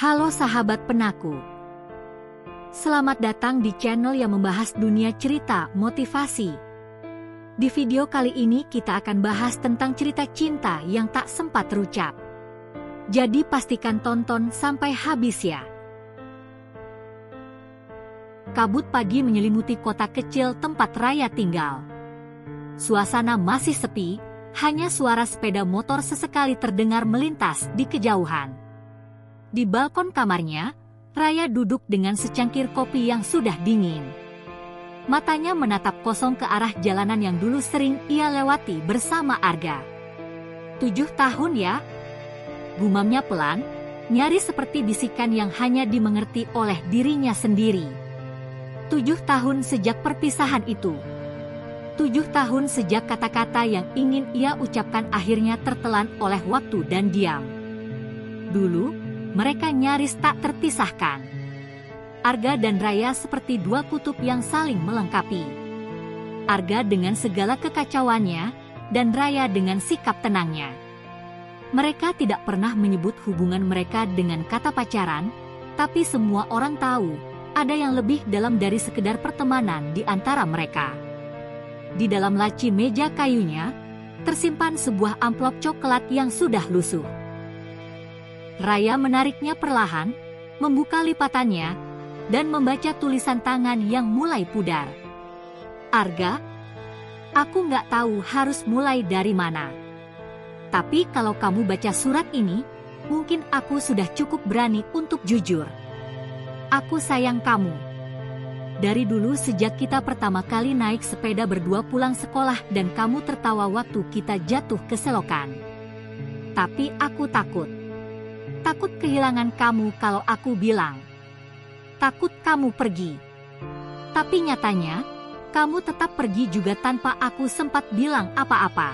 Halo sahabat penaku. Selamat datang di channel yang membahas dunia cerita motivasi. Di video kali ini kita akan bahas tentang cerita cinta yang tak sempat terucap. Jadi pastikan tonton sampai habis ya. Kabut pagi menyelimuti kota kecil tempat Raya tinggal. Suasana masih sepi, hanya suara sepeda motor sesekali terdengar melintas di kejauhan. Di balkon kamarnya, Raya duduk dengan secangkir kopi yang sudah dingin. Matanya menatap kosong ke arah jalanan yang dulu sering ia lewati bersama Arga. 7 tahun ya? Gumamnya pelan, nyaris seperti bisikan yang hanya dimengerti oleh dirinya sendiri. 7 tahun sejak perpisahan itu. 7 tahun sejak kata-kata yang ingin ia ucapkan akhirnya tertelan oleh waktu dan diam. Dulu, mereka nyaris tak terpisahkan. Arga dan Raya seperti dua kutub yang saling melengkapi. Arga dengan segala kekacauannya, dan Raya dengan sikap tenangnya. Mereka tidak pernah menyebut hubungan mereka dengan kata pacaran, tapi semua orang tahu, ada yang lebih dalam dari sekedar pertemanan di antara mereka. Di dalam laci meja kayunya, tersimpan sebuah amplop coklat yang sudah lusuh. Raya menariknya perlahan, membuka lipatannya, dan membaca tulisan tangan yang mulai pudar. Arga, aku nggak tahu harus mulai dari mana. Tapi kalau kamu baca surat ini, mungkin aku sudah cukup berani untuk jujur. Aku sayang kamu. Dari dulu sejak kita pertama kali naik sepeda berdua pulang sekolah dan kamu tertawa waktu kita jatuh ke selokan. Tapi aku takut. Takut kehilangan kamu kalau aku bilang. Takut kamu pergi. Tapi nyatanya, kamu tetap pergi juga tanpa aku sempat bilang apa-apa.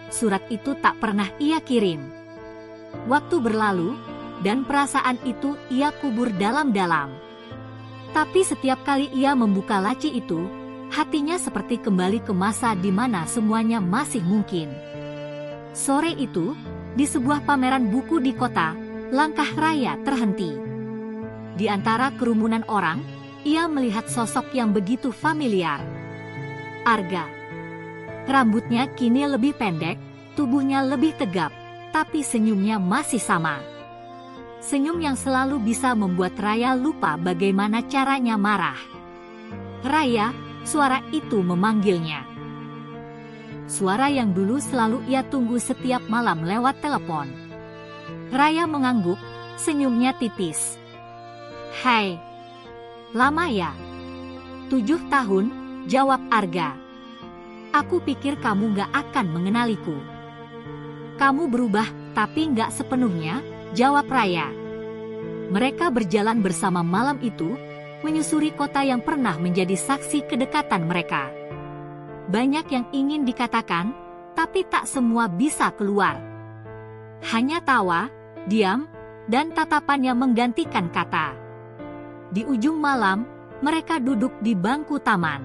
Surat itu tak pernah ia kirim. Waktu berlalu, dan perasaan itu ia kubur dalam-dalam. Tapi setiap kali ia membuka laci itu, hatinya seperti kembali ke masa di mana semuanya masih mungkin. Sore itu, di sebuah pameran buku di kota, langkah Raya terhenti. Di antara kerumunan orang, ia melihat sosok yang begitu familiar. Arga. Rambutnya kini lebih pendek, tubuhnya lebih tegap, tapi senyumnya masih sama. Senyum yang selalu bisa membuat Raya lupa bagaimana caranya marah. Raya, suara itu memanggilnya. Suara yang dulu selalu ia tunggu setiap malam lewat telepon. Raya mengangguk, senyumnya tipis. Hai. Lama ya? 7 tahun, jawab Arga. Aku pikir kamu gak akan mengenaliku. Kamu berubah, tapi gak sepenuhnya, jawab Raya. Mereka berjalan bersama malam itu, menyusuri kota yang pernah menjadi saksi kedekatan mereka. Banyak yang ingin dikatakan, tapi tak semua bisa keluar. Hanya tawa, diam, dan tatapan yang menggantikan kata. Di ujung malam, mereka duduk di bangku taman.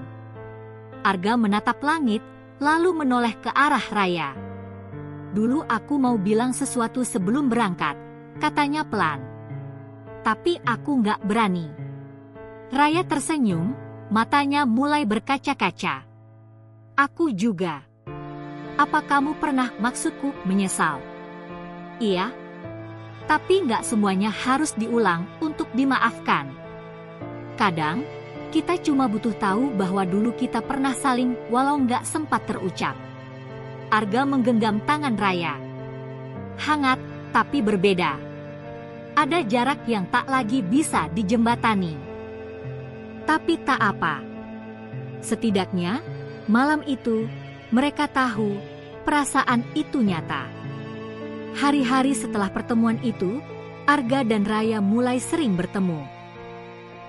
Arga menatap langit, lalu menoleh ke arah Raya. Dulu aku mau bilang sesuatu sebelum berangkat, katanya pelan. Tapi aku nggak berani. Raya tersenyum, matanya mulai berkaca-kaca. Aku juga. Apa kamu pernah maksudku menyesal? Iya. Tapi nggak semuanya harus diulang untuk dimaafkan. Kadang, kita cuma butuh tahu bahwa dulu kita pernah saling walau nggak sempat terucap. Arga menggenggam tangan Raya. Hangat, tapi berbeda. Ada jarak yang tak lagi bisa dijembatani. Tapi tak apa. Setidaknya, malam itu, mereka tahu, perasaan itu nyata. Hari-hari setelah pertemuan itu, Arga dan Raya mulai sering bertemu.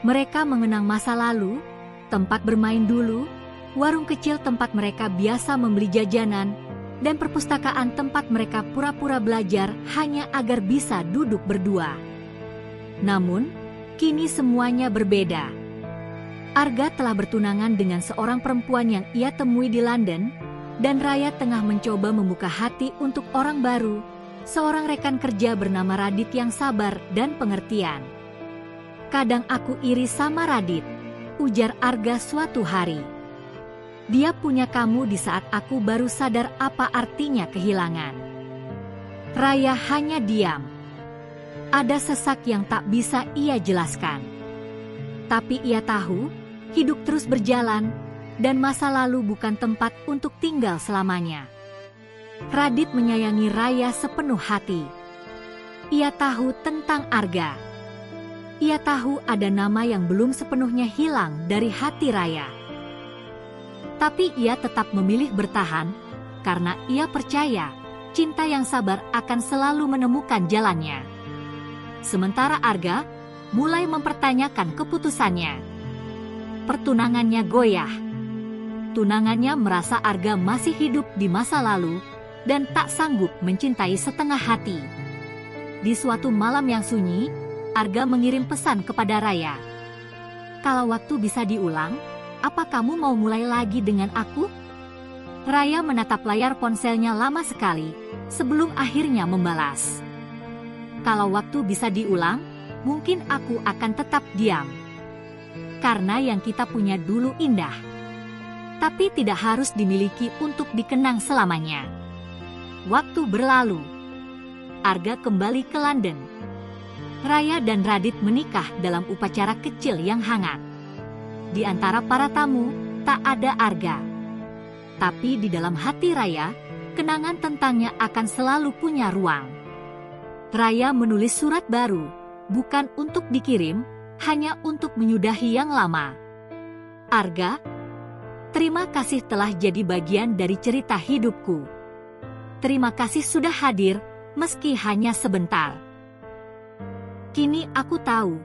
Mereka mengenang masa lalu, tempat bermain dulu, warung kecil tempat mereka biasa membeli jajanan, dan perpustakaan tempat mereka pura-pura belajar hanya agar bisa duduk berdua. Namun, kini semuanya berbeda. Arga telah bertunangan dengan seorang perempuan yang ia temui di London, dan Raya tengah mencoba membuka hati untuk orang baru, seorang rekan kerja bernama Radit yang sabar dan pengertian. "Kadang aku iri sama Radit," ujar Arga suatu hari. "Dia punya kamu di saat aku baru sadar apa artinya kehilangan." Raya hanya diam. Ada sesak yang tak bisa ia jelaskan. Tapi ia tahu, hidup terus berjalan, dan masa lalu bukan tempat untuk tinggal selamanya. Radit menyayangi Raya sepenuh hati. Ia tahu tentang Arga. Ia tahu ada nama yang belum sepenuhnya hilang dari hati Raya. Tapi ia tetap memilih bertahan, karena ia percaya cinta yang sabar akan selalu menemukan jalannya. Sementara Arga mulai mempertanyakan keputusannya. Pertunangannya goyah. Tunangannya merasa Arga masih hidup di masa lalu dan tak sanggup mencintai setengah hati. Di suatu malam yang sunyi, Arga mengirim pesan kepada Raya. "Kalau waktu bisa diulang, apa kamu mau mulai lagi dengan aku?" Raya menatap layar ponselnya lama sekali, sebelum akhirnya membalas. "Kalau waktu bisa diulang, mungkin aku akan tetap diam. Karena yang kita punya dulu indah. Tapi tidak harus dimiliki untuk dikenang selamanya." Waktu berlalu. Arga kembali ke London. Raya dan Radit menikah dalam upacara kecil yang hangat. Di antara para tamu, tak ada Arga. Tapi di dalam hati Raya, kenangan tentangnya akan selalu punya ruang. Raya menulis surat baru, bukan untuk dikirim, hanya untuk menyudahi yang lama. "Arga, terima kasih telah jadi bagian dari cerita hidupku. Terima kasih sudah hadir, meski hanya sebentar. Kini aku tahu,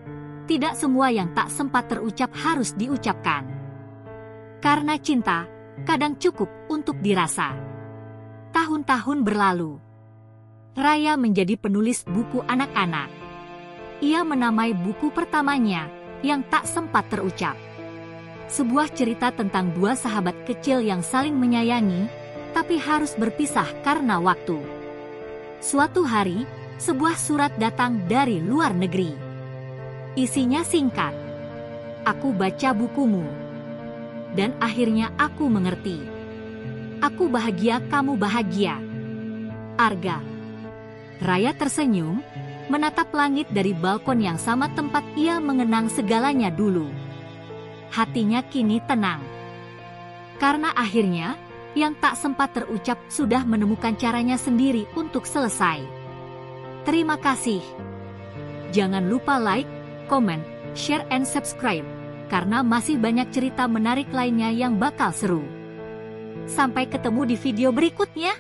tidak semua yang tak sempat terucap harus diucapkan. Karena cinta, kadang cukup untuk dirasa." Tahun-tahun berlalu. Raya menjadi penulis buku anak-anak. Ia menamai buku pertamanya, yang tak sempat terucap. Sebuah cerita tentang dua sahabat kecil yang saling menyayangi, tapi harus berpisah karena waktu. Suatu hari, sebuah surat datang dari luar negeri. Isinya singkat. "Aku baca bukumu. Dan akhirnya aku mengerti. Aku bahagia, kamu bahagia. Arga." Raya tersenyum, menatap langit dari balkon yang sama tempat ia mengenang segalanya dulu. Hatinya kini tenang. Karena akhirnya, yang tak sempat terucap sudah menemukan caranya sendiri untuk selesai. Terima kasih. Jangan lupa like, comment, share, and subscribe, karena masih banyak cerita menarik lainnya yang bakal seru. Sampai ketemu di video berikutnya.